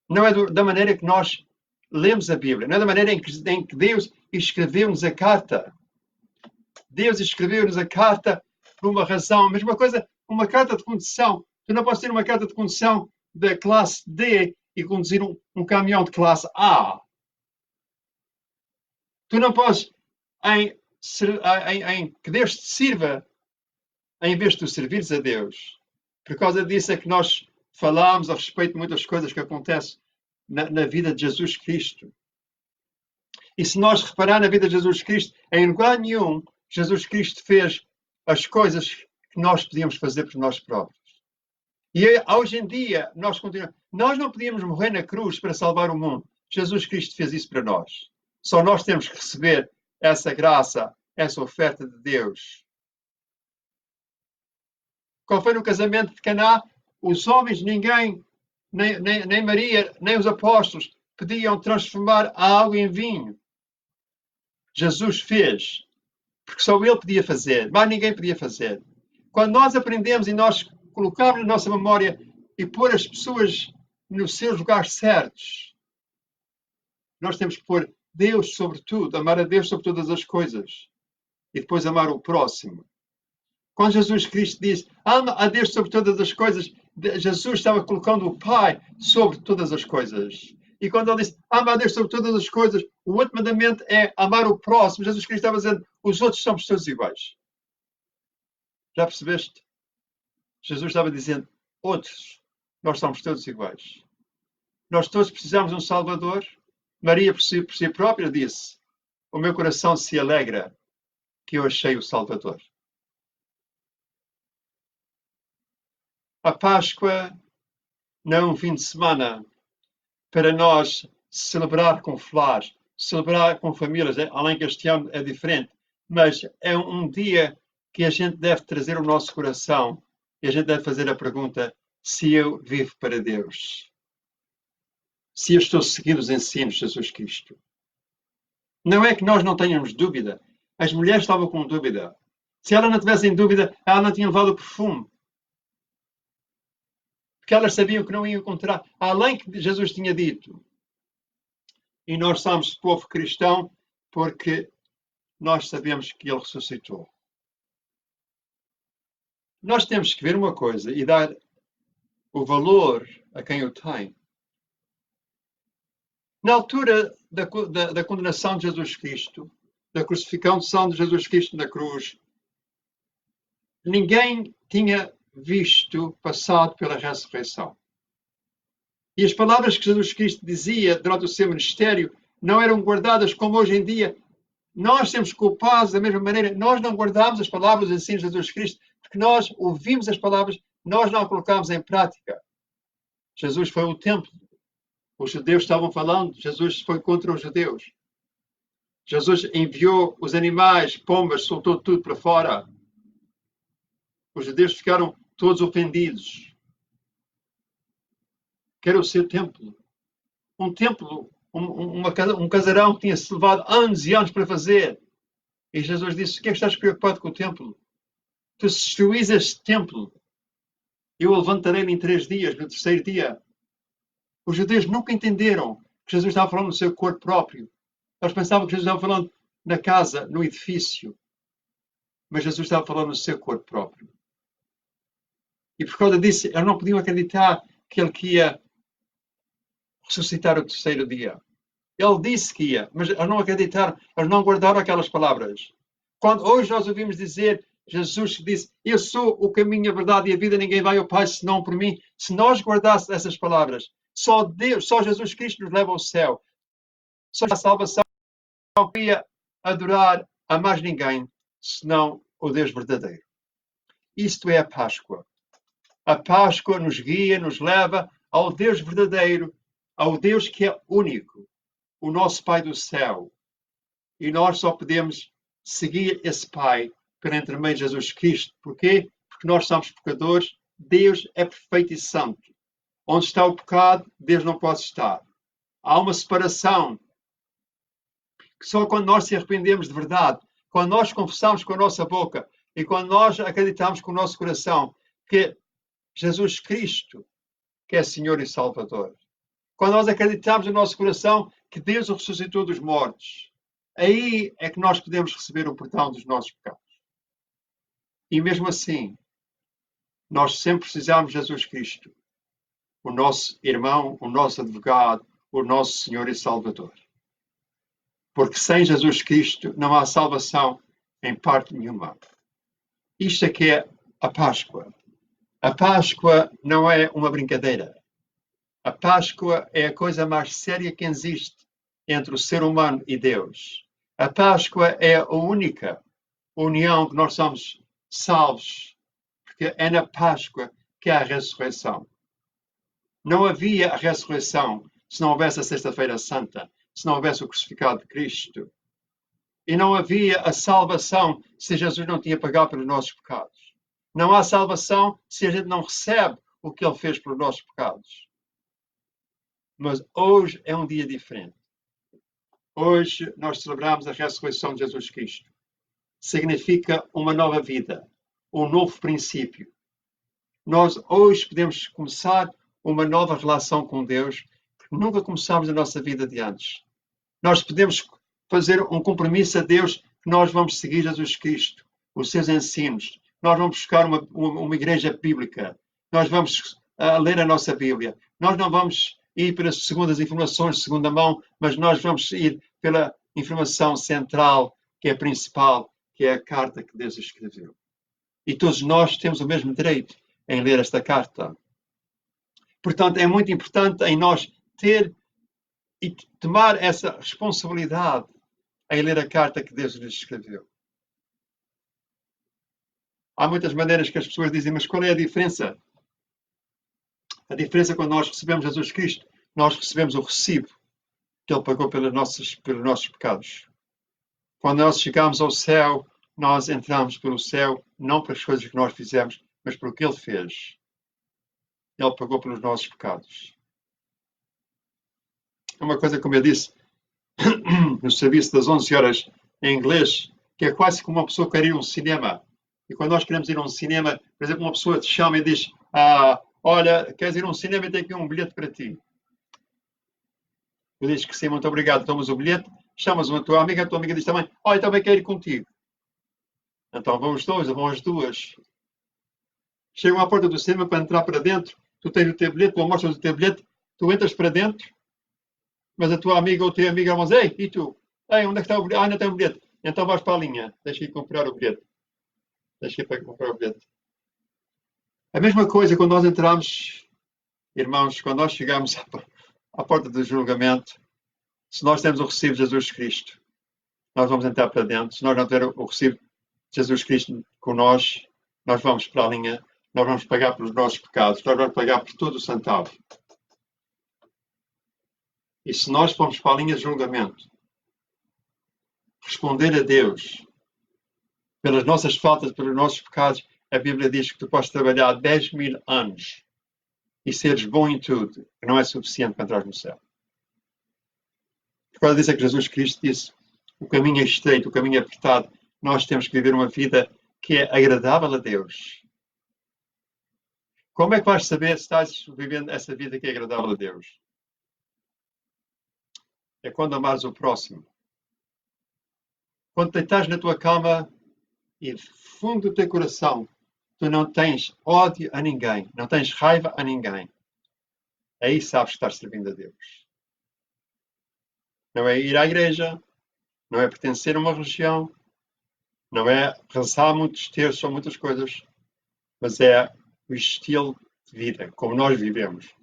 Não é da maneira que nós lemos a Bíblia, não é da maneira em que Deus escreveu-nos a carta. Deus escreveu-nos a carta por uma razão. A mesma coisa, uma carta de condução. Tu não podes ter uma carta de condução da classe D e conduzir um caminhão de classe A. Tu não podes, em que Deus te sirva, em vez de tu servires a Deus. Por causa disso é que nós falamos a respeito de muitas coisas que acontecem na vida de Jesus Cristo. E se nós reparar na vida de Jesus Cristo, em lugar nenhum, Jesus Cristo fez as coisas que nós podíamos fazer por nós próprios. E hoje em dia, nós não podíamos morrer na cruz para salvar o mundo. Jesus Cristo fez isso para nós. Só nós temos que receber essa graça, essa oferta de Deus. Qual foi no casamento de Caná? Os homens, ninguém, nem Maria, nem os apóstolos, podiam transformar a água em vinho. Jesus fez, porque só Ele podia fazer, mas ninguém podia fazer. Quando nós aprendemos e nós colocamos na nossa memória e pôr as pessoas nos seus lugares certos, nós temos que pôr Deus sobre tudo, amar a Deus sobre todas as coisas e depois amar o próximo. Quando Jesus Cristo diz, ama a Deus sobre todas as coisas, Jesus estava colocando o Pai sobre todas as coisas. E quando ele disse, ama a Deus sobre todas as coisas, o outro mandamento é amar o próximo. Jesus Cristo estava dizendo, os outros somos todos iguais. Já percebeste? Jesus estava dizendo, outros, nós somos todos iguais. Nós todos precisamos de um Salvador. Maria, por si própria, disse, o meu coração se alegra que eu achei o Salvador. A Páscoa não é um fim de semana para nós celebrar com flores, celebrar com famílias, além que este ano é diferente, mas é um dia que a gente deve trazer o nosso coração e a gente deve fazer a pergunta, se eu vivo para Deus, se eu estou seguindo os ensinos de Jesus Cristo. Não é que nós não tenhamos dúvida, as mulheres estavam com dúvida. Se elas não tivessem dúvida, ela não tinha levado o perfume. Porque elas sabiam que não iam encontrar, além que Jesus tinha dito. E nós somos povo cristão porque nós sabemos que Ele ressuscitou. Nós temos que ver uma coisa e dar o valor a quem o tem. Na altura da condenação de Jesus Cristo, da crucificação de Jesus Cristo na cruz, ninguém tinha visto passado pela ressurreição. E as palavras que Jesus Cristo dizia durante o seu ministério não eram guardadas como hoje em dia. Nós temos culpados da mesma maneira. Nós não guardamos as palavras e ensinos de Jesus Cristo porque nós ouvimos as palavras, nós não colocamos em prática. Jesus foi o templo. Os judeus estavam falando, Jesus foi contra os judeus. Jesus enviou os animais, pombas, soltou tudo para fora. Os judeus ficaram todos ofendidos. Que era o seu templo. Um templo, um casarão que tinha-se levado anos e anos para fazer. E Jesus disse, o que é que estás preocupado com o templo? Tu se destruís este templo, eu o levantarei em 3 dias, no 3º dia. Os judeus nunca entenderam que Jesus estava falando do seu corpo próprio. Eles pensavam que Jesus estava falando na casa, no edifício. Mas Jesus estava falando do seu corpo próprio. E por causa disso, eles não podiam acreditar que ele ia ressuscitar o 3º dia. Ele disse que ia, mas eles não acreditaram, eles não guardaram aquelas palavras. Quando hoje nós ouvimos dizer, Jesus disse, eu sou o caminho, a verdade e a vida, ninguém vai ao Pai senão por mim. Se nós guardássemos essas palavras, só Deus, só Jesus Cristo nos leva ao céu. Só a salvação não queria adorar a mais ninguém, senão o Deus verdadeiro. Isto é a Páscoa. A Páscoa nos guia, nos leva ao Deus verdadeiro, ao Deus que é único, o nosso Pai do céu. E nós só podemos seguir esse Pai por intermédio de Jesus Cristo. Porquê? Porque nós somos pecadores, Deus é perfeito e santo. Onde está o pecado, Deus não pode estar. Há uma separação que só quando nós se arrependemos de verdade, quando nós confessamos com a nossa boca e quando nós acreditamos com o nosso coração que Jesus Cristo que é Senhor e Salvador. Quando nós acreditamos no nosso coração que Deus o ressuscitou dos mortos, aí é que nós podemos receber o perdão dos nossos pecados. E mesmo assim, nós sempre precisamos de Jesus Cristo, o nosso irmão, o nosso advogado, o nosso Senhor e Salvador. Porque sem Jesus Cristo não há salvação em parte nenhuma. Isto é que é a Páscoa. A Páscoa não é uma brincadeira. A Páscoa é a coisa mais séria que existe entre o ser humano e Deus. A Páscoa é a única união que nós somos salvos, porque é na Páscoa que há a ressurreição. Não havia a ressurreição se não houvesse a Sexta-feira Santa, se não houvesse o crucificado de Cristo. E não havia a salvação se Jesus não tinha pagado pelos nossos pecados. Não há salvação se a gente não recebe o que Ele fez pelos nossos pecados. Mas hoje é um dia diferente. Hoje nós celebramos a ressurreição de Jesus Cristo. Significa uma nova vida, um novo princípio. Nós hoje podemos começar uma nova relação com Deus que nunca começámos na nossa vida de antes. Nós podemos fazer um compromisso a Deus que nós vamos seguir Jesus Cristo, os seus ensinos. Nós vamos buscar uma igreja bíblica. Nós vamos ler a nossa Bíblia. Nós não vamos ir pelas segundas informações de segunda mão, mas nós vamos ir pela informação central, que é a principal, que é a carta que Deus escreveu. E todos nós temos o mesmo direito em ler esta carta. Portanto, é muito importante em nós ter e tomar essa responsabilidade em ler a carta que Deus nos escreveu. Há muitas maneiras que as pessoas dizem, mas qual é a diferença? A diferença é quando nós recebemos Jesus Cristo, nós recebemos o recibo que Ele pagou pelos nossos pecados. Quando nós chegamos ao céu, nós entramos pelo céu, não pelas coisas que nós fizemos, mas pelo que Ele fez. Ele pagou pelos nossos pecados. É uma coisa, como eu disse, no serviço das 11 horas em inglês, que é quase como uma pessoa quer ir a um cinema. E quando nós queremos ir a um cinema, por exemplo, uma pessoa te chama e diz, olha, queres ir a um cinema e tem aqui um bilhete para ti. Tu dizes que sim, muito obrigado, tomas o bilhete, chamas a tua amiga diz também, olha, também quero ir contigo. Então vão os dois, ou vão as duas. Chegam à porta do cinema para entrar para dentro, tu tens o teu bilhete, tu mostras o teu bilhete, tu entras para dentro, mas a tua amiga ou o teu amigo diz, ei, e tu? Ei, onde é que está o bilhete? Ainda tem o bilhete. Então vais para a linha, deixa ir comprar o bilhete. Deixa ir para comprar o bilhete. A mesma coisa quando nós entramos, irmãos, quando nós chegamos à porta do julgamento, se nós temos o recibo de Jesus Cristo, nós vamos entrar para dentro. Se nós não tivermos o recibo de Jesus Cristo com nós vamos para a linha, nós vamos pagar pelos nossos pecados, nós vamos pagar por todo o centavo. E se nós formos para a linha de julgamento, responder a Deus pelas nossas faltas, pelos nossos pecados, a Bíblia diz que tu podes trabalhar 10.000 anos e seres bom em tudo, que não é suficiente para entrar no céu. Por causa disso é que Jesus Cristo disse, o caminho é estreito, o caminho é apertado, nós temos que viver uma vida que é agradável a Deus. Como é que vais saber se estás vivendo essa vida que é agradável a Deus? É quando amares o próximo. Quando estás na tua cama e do fundo do teu coração tu não tens ódio a ninguém, não tens raiva a ninguém, aí sabes que estás servindo a Deus. Não é ir à igreja, não é pertencer a uma religião, Não é rezar muitos terços ou muitas coisas, mas é o estilo de vida, como nós vivemos.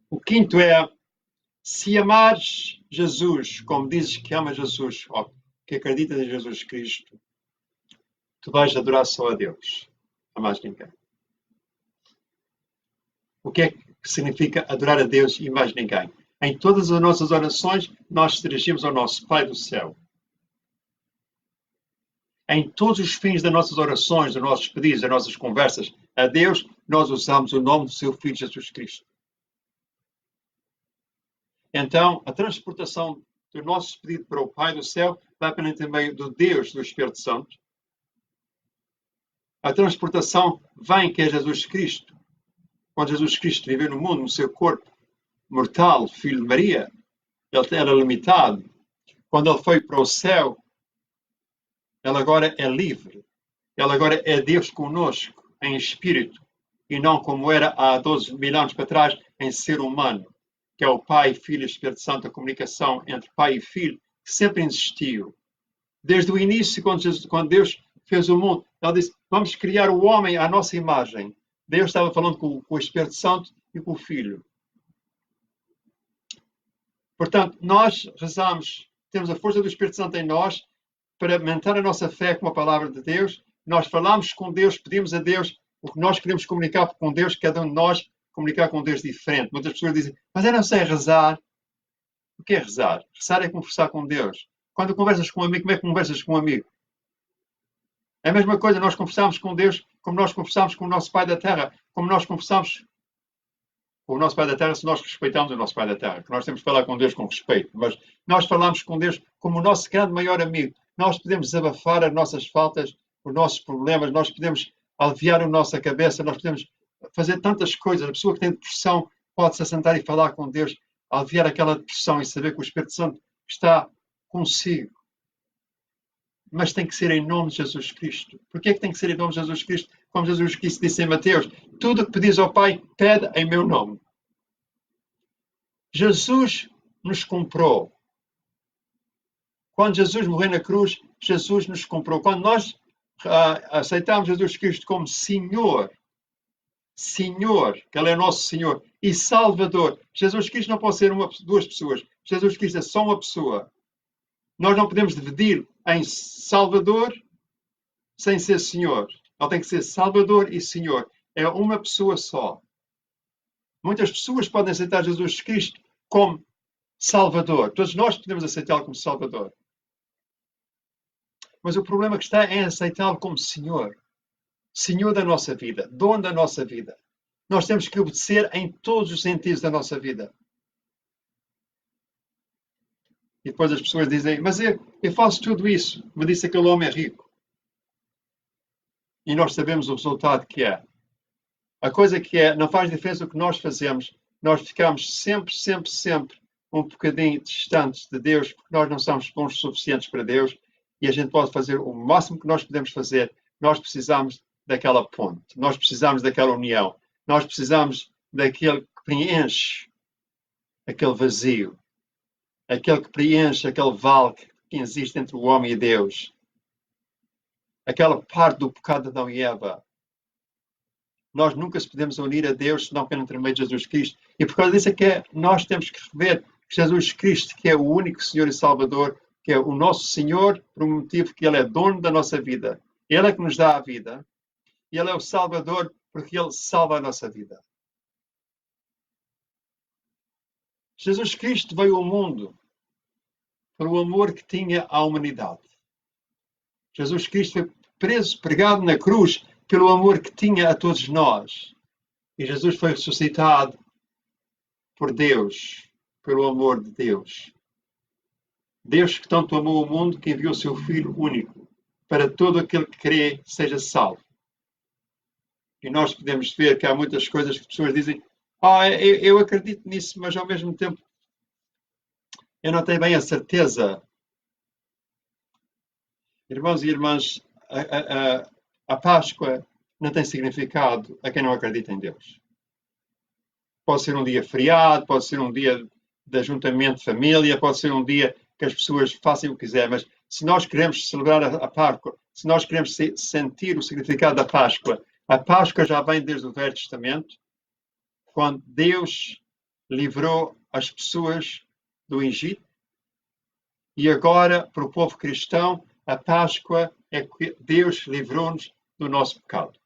O quinto é, se amares Jesus, como dizes que amas Jesus, ou que acreditas em Jesus Cristo, tu vais adorar só a Deus, a mais ninguém. O que é que significa adorar a Deus e mais ninguém? Em todas as nossas orações, nós nos dirigimos ao nosso Pai do céu. Em todos os fins das nossas orações, dos nossos pedidos, das nossas conversas a Deus, nós usamos o nome do seu Filho Jesus Cristo. Então, a transportação do nosso pedido para o Pai do céu vai para intermédio do Deus do Espírito Santo. A transportação vem que é Jesus Cristo. Quando Jesus Cristo viveu no mundo, no seu corpo mortal, filho de Maria, ele era limitado. Quando ele foi para o céu, ele agora é livre. Ele agora é Deus conosco, em espírito, e não como era há 12 mil anos para trás, em ser humano, que é o Pai, Filho e Espírito Santo, a comunicação entre Pai e Filho, que sempre existiu. Desde o início, quando Deus fez o mundo, ele disse, vamos criar o homem à nossa imagem. Deus estava falando com o Espírito Santo e com o Filho. Portanto, nós rezamos, temos a força do Espírito Santo em nós para aumentar a nossa fé com a palavra de Deus. Nós falamos com Deus, pedimos a Deus o que nós queremos comunicar com Deus, cada um de nós comunicar com Deus diferente. Muitas pessoas dizem, mas eu não sei rezar. O que é rezar? Rezar é conversar com Deus. Quando conversas com um amigo, como é que conversas com um amigo? É a mesma coisa, nós conversamos com Deus como nós conversamos com o nosso Pai da Terra, como nós conversamos com o nosso Pai da Terra se nós respeitamos o nosso Pai da Terra, que nós temos que falar com Deus com respeito, mas nós falamos com Deus como o nosso grande maior amigo. Nós podemos desabafar as nossas faltas, os nossos problemas, nós podemos aliviar a nossa cabeça, nós podemos fazer tantas coisas. A pessoa que tem depressão pode se assentar e falar com Deus, aliviar aquela depressão e saber que o Espírito Santo está consigo. Mas tem que ser em nome de Jesus Cristo. Porquê é que tem que ser em nome de Jesus Cristo? Como Jesus Cristo disse em Mateus, tudo o que pedis ao Pai, pede em meu nome. Jesus nos comprou. Quando Jesus morreu na cruz, Jesus nos comprou. Quando nós aceitamos Jesus Cristo como Senhor, que Ele é nosso Senhor, e Salvador. Jesus Cristo não pode ser duas pessoas. Jesus Cristo é só uma pessoa. Nós não podemos dividir em Salvador sem ser Senhor. Ele tem que ser Salvador e Senhor. É uma pessoa só. Muitas pessoas podem aceitar Jesus Cristo como Salvador. Todos nós podemos aceitá-lo como Salvador. Mas o problema que está é aceitá-lo como Senhor. Senhor da nossa vida, dono da nossa vida. Nós temos que obedecer em todos os sentidos da nossa vida. E depois as pessoas dizem, mas eu faço tudo isso. Me disse aquele homem é rico. E nós sabemos o resultado que é. A coisa que é, não faz diferença o que nós fazemos. Nós ficamos sempre um bocadinho distantes de Deus, porque nós não somos bons o suficientes para Deus. E a gente pode fazer o máximo que nós podemos fazer. Nós precisamos daquela ponte. Nós precisamos daquela união. Nós precisamos daquele que preenche aquele vazio. Aquele que preenche aquele vale que existe entre o homem e Deus. Aquela parte do pecado de Adão e Eva. Nós nunca se podemos unir a Deus senão pelo intermédio de Jesus Cristo. E por causa disso é que nós temos que rever que Jesus Cristo, que é o único Senhor e Salvador, que é o nosso Senhor, por um motivo que Ele é dono da nossa vida. Ele é que nos dá a vida. E Ele é o Salvador porque Ele salva a nossa vida. Jesus Cristo veio ao mundo pelo amor que tinha à humanidade. Jesus Cristo foi preso, pregado na cruz, pelo amor que tinha a todos nós. E Jesus foi ressuscitado por Deus, pelo amor de Deus. Deus que tanto amou o mundo que enviou o seu Filho único para todo aquele que crê seja salvo. E nós podemos ver que há muitas coisas que as pessoas dizem, eu acredito nisso, mas ao mesmo tempo eu não tenho bem a certeza. Irmãos e irmãs, a Páscoa não tem significado a quem não acredita em Deus. Pode ser um dia feriado, pode ser um dia de ajuntamento de família, pode ser um dia que as pessoas façam o que quiserem, mas se nós queremos celebrar a Páscoa, se nós queremos sentir o significado da Páscoa, a Páscoa já vem desde o Velho Testamento, quando Deus livrou as pessoas do Egito, e agora, para o povo cristão, a Páscoa é que Deus livrou-nos do nosso pecado.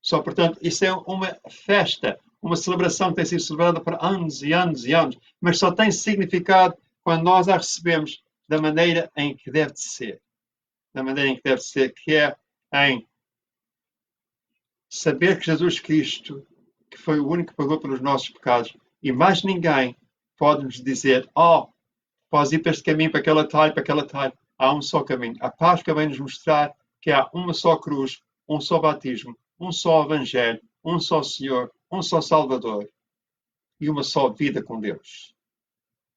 Só, portanto, isso é uma festa, uma celebração que tem sido celebrada por anos e anos e anos, mas só tem significado quando nós a recebemos da maneira em que deve de ser. Da maneira em que deve ser, que é em saber que Jesus Cristo, que foi o único que pagou pelos nossos pecados, e mais ninguém pode nos dizer, podes ir para este caminho, para aquela talha, para aquela talha. Há um só caminho. A Páscoa vem nos mostrar que há uma só cruz, um só batismo, um só evangelho, um só Senhor, um só Salvador e uma só vida com Deus.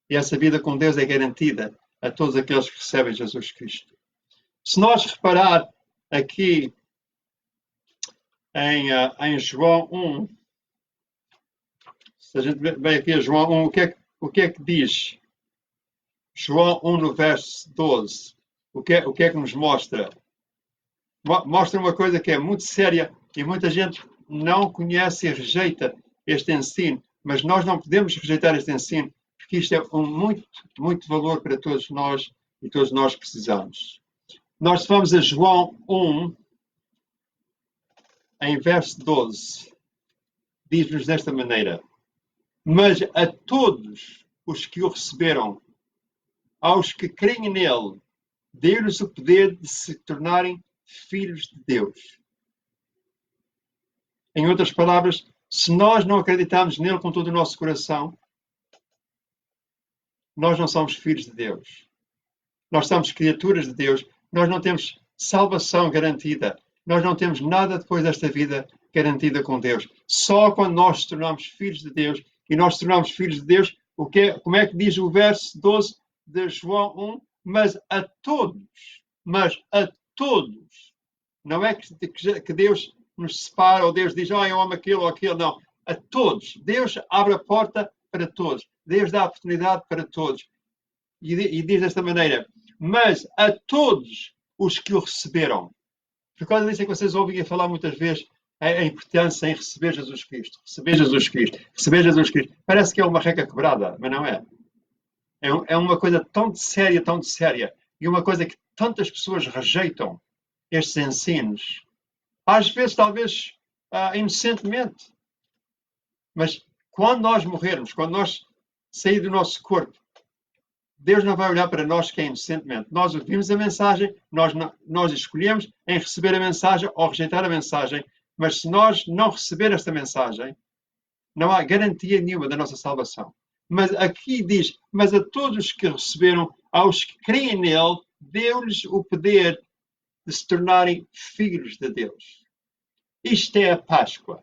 E essa vida com Deus é garantida a todos aqueles que recebem Jesus Cristo. Se nós reparar aqui em João 1, se a gente vem aqui a João 1, o que é que diz? João 1 no verso 12. O que é que nos mostra? Mostra uma coisa que é muito séria e muita gente não conhece e rejeita este ensino, mas nós não podemos rejeitar este ensino, porque isto é muito, muito valor para todos nós e todos nós precisamos. Nós vamos a João 1, em verso 12, diz-nos desta maneira: mas a todos os que o receberam, aos que creem nele, deu-lhes o poder de se tornarem filhos de Deus. Em outras palavras, se nós não acreditamos nele com todo o nosso coração, nós não somos filhos de Deus. Nós somos criaturas de Deus. Nós não temos salvação garantida. Nós não temos nada depois desta vida garantida com Deus. Só quando nós nos tornamos filhos de Deus, e nós nos tornamos filhos de Deus, como é que diz o verso 12 de João 1? Mas a todos. Não é que Deus nos separa, ou Deus diz, eu amo aquilo ou aquilo. Não. A todos. Deus abre a porta para todos. Deus dá a oportunidade para todos. E diz desta maneira: mas a todos os que o receberam. Por causa disso é que vocês ouvem falar muitas vezes a importância em receber Jesus Cristo. Receber Jesus Cristo. Receber Jesus Cristo. Parece que é uma regra quebrada, mas não é. É uma coisa tão séria, e uma coisa que tantas pessoas rejeitam estes ensinos. Às vezes, talvez, inocentemente. Mas quando nós morrermos, quando nós sair do nosso corpo, Deus não vai olhar para nós que é inocentemente. Nós ouvimos a mensagem, nós escolhemos em receber a mensagem ou rejeitar a mensagem, mas se nós não receber esta mensagem, não há garantia nenhuma da nossa salvação. Mas aqui diz, mas a todos os que receberam, aos que creem nele, deu-lhes o poder de se tornarem filhos de Deus. Isto é a Páscoa.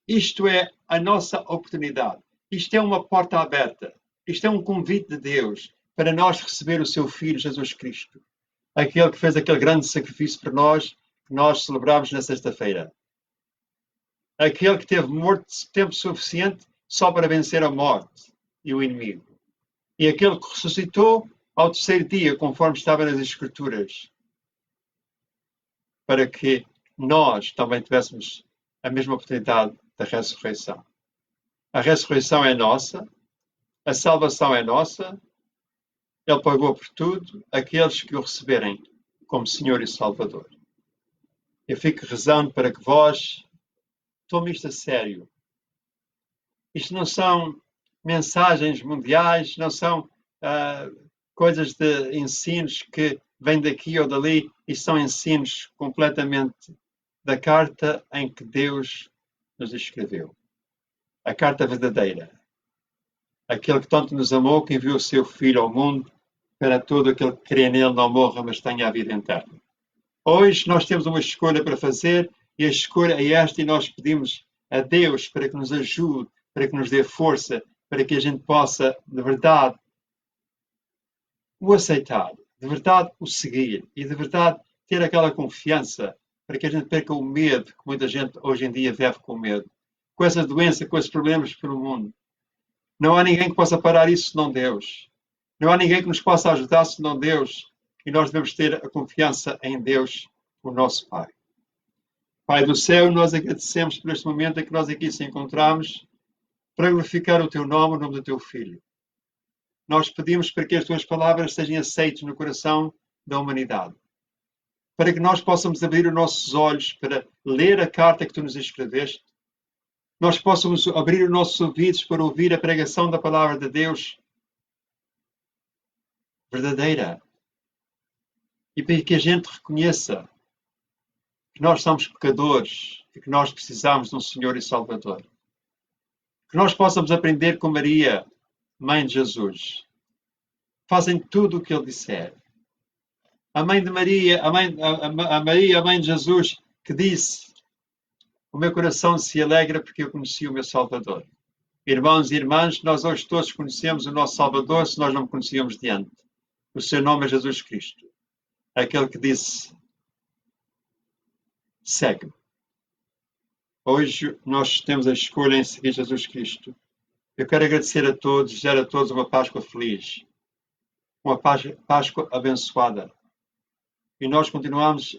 Isto é a nossa oportunidade. Isto é uma porta aberta. Isto é um convite de Deus para nós receber o seu Filho, Jesus Cristo. Aquele que fez aquele grande sacrifício por nós, que nós celebramos na sexta-feira. Aquele que teve morto tempo suficiente só para vencer a morte e o inimigo. E aquele que ressuscitou ao terceiro dia, conforme estava nas Escrituras, para que nós também tivéssemos a mesma oportunidade da ressurreição. A ressurreição é nossa, a salvação é nossa, Ele pagou por tudo, aqueles que o receberem como Senhor e Salvador. Eu fico rezando para que vós tomem isto a sério. Isto não são mensagens mundiais, não são coisas de ensinos que vêm daqui ou dali, e são ensinos completamente da carta em que Deus nos escreveu. A carta verdadeira. Aquele que tanto nos amou, que enviou o seu Filho ao mundo, para todo aquele que crê nele não morra, mas tenha a vida eterna. Hoje nós temos uma escolha para fazer, e a escolha é esta, e nós pedimos a Deus para que nos ajude, para que nos dê força, para que a gente possa, de verdade, o aceitar, de verdade o seguir, e de verdade ter aquela confiança, para que a gente perca o medo, que muita gente hoje em dia vive com medo. Com essa doença, com esses problemas pelo mundo. Não há ninguém que possa parar isso senão Deus. Não há ninguém que nos possa ajudar senão Deus, e nós devemos ter a confiança em Deus, o nosso Pai. Pai do céu, nós agradecemos por este momento em que nós aqui se encontramos para glorificar o teu nome, o nome do teu Filho. Nós pedimos para que as tuas palavras sejam aceitas no coração da humanidade, para que nós possamos abrir os nossos olhos para ler a carta que tu nos escreveste, nós possamos abrir os nossos ouvidos para ouvir a pregação da palavra de Deus verdadeira, e para que a gente reconheça que nós somos pecadores e que nós precisamos de um Senhor e Salvador. Que nós possamos aprender com Maria, mãe de Jesus. Fazem tudo o que ele disser. A mãe de Maria, a mãe de Jesus, que disse: o meu coração se alegra porque eu conheci o meu Salvador. Irmãos e irmãs, nós hoje todos conhecemos o nosso Salvador se nós não o conhecíamos de antes. O seu nome é Jesus Cristo. Aquele que disse: segue-me. Hoje nós temos a escolha em seguir Jesus Cristo. Eu quero agradecer a todos, desejar a todos uma Páscoa feliz, uma Páscoa abençoada. E nós continuamos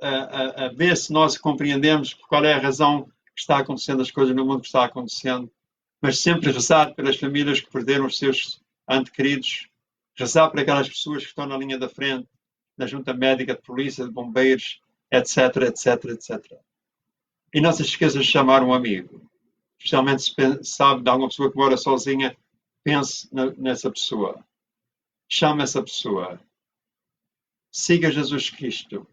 a ver se nós compreendemos qual é a razão que está acontecendo as coisas no mundo que está acontecendo, mas sempre rezar pelas famílias que perderam os seus entes queridos, rezar por aquelas pessoas que estão na linha da frente, na junta médica, de polícia, de bombeiros, etc, etc, etc. E não se esqueça de chamar um amigo. Especialmente se sabe de alguma pessoa que mora sozinha, pense nessa pessoa. Chame essa pessoa. Siga Jesus Cristo.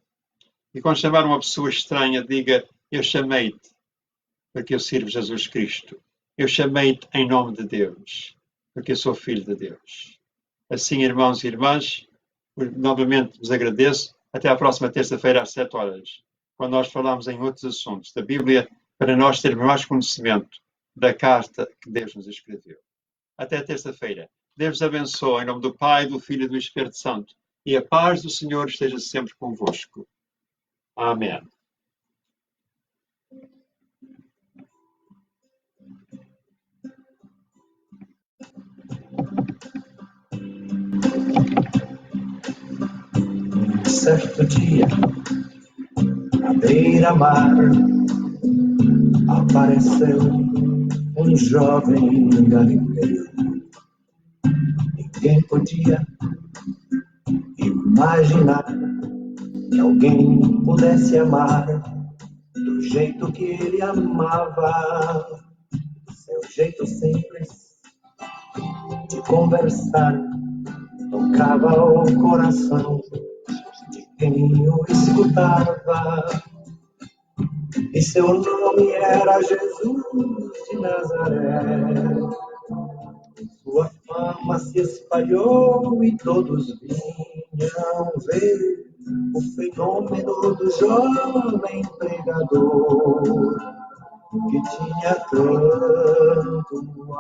E quando chamar uma pessoa estranha, diga: eu chamei-te porque eu sirvo Jesus Cristo. Eu chamei-te em nome de Deus, porque eu sou filho de Deus. Assim, irmãos e irmãs, novamente vos agradeço. Até à próxima terça-feira às 7 horas, quando nós falamos em outros assuntos da Bíblia, para nós termos mais conhecimento da carta que Deus nos escreveu. Até terça-feira. Deus abençoe em nome do Pai, do Filho e do Espírito Santo. E a paz do Senhor esteja sempre convosco. Amém. Certo dia, à beira-mar, apareceu um jovem garimpeiro. Ninguém podia imaginar que alguém pudesse amar do jeito que ele amava. Seu jeito simples de conversar tocava o coração de quem o escutava. E seu nome era Jesus de Nazaré. Sua fama se espalhou e todos vinham ver o fenômeno do jovem pregador, que tinha tanto amor.